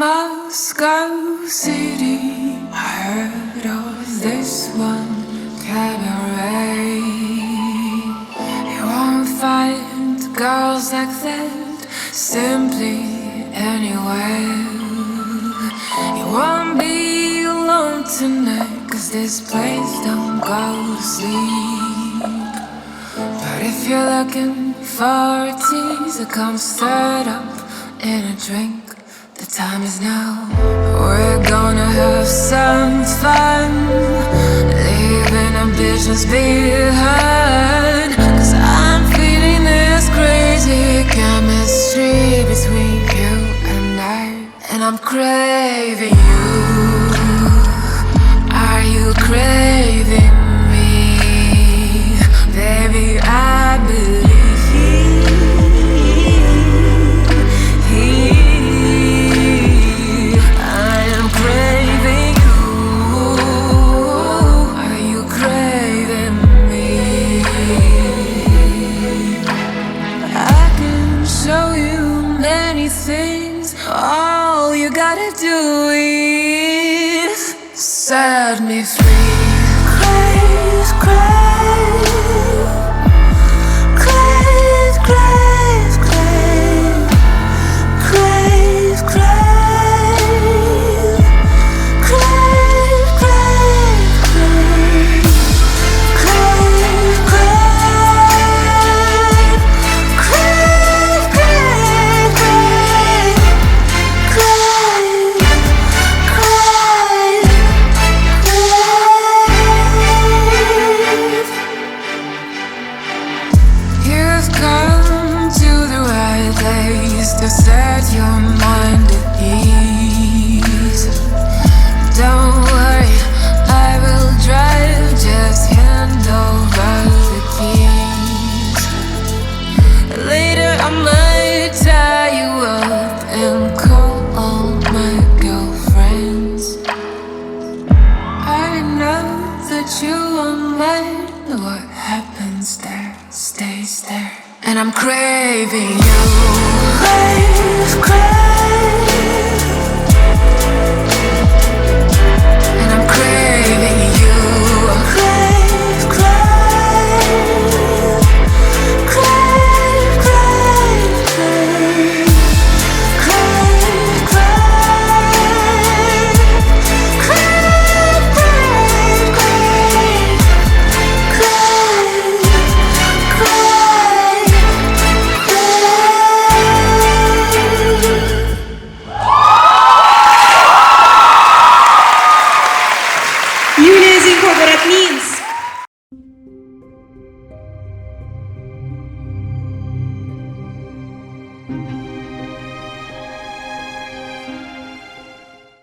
Moscow City, I heard of this one cabaret. You won't find girls like that simply anywhere. You won't be alone tonight, 'cause this place don't go to sleep. But if you're looking for a tease that comes stirred up in a drink, the time is now. We're gonna have some fun, leaving ambitions behind. 'Cause I'm feeling this crazy chemistry between you and and I'm craving you. Are you craving me? Baby, I believe all you gotta do is set me free. Crave, crave, crave, crave, crave, crave, crave, crave, crave, crave, crave, crave, crave, to set your mind at ease. Don't worry, I will drive, just hand over the keys. Later I might tie you up and call all my girlfriends. I know that you are mine, what happens there stays there. And I'm craving you.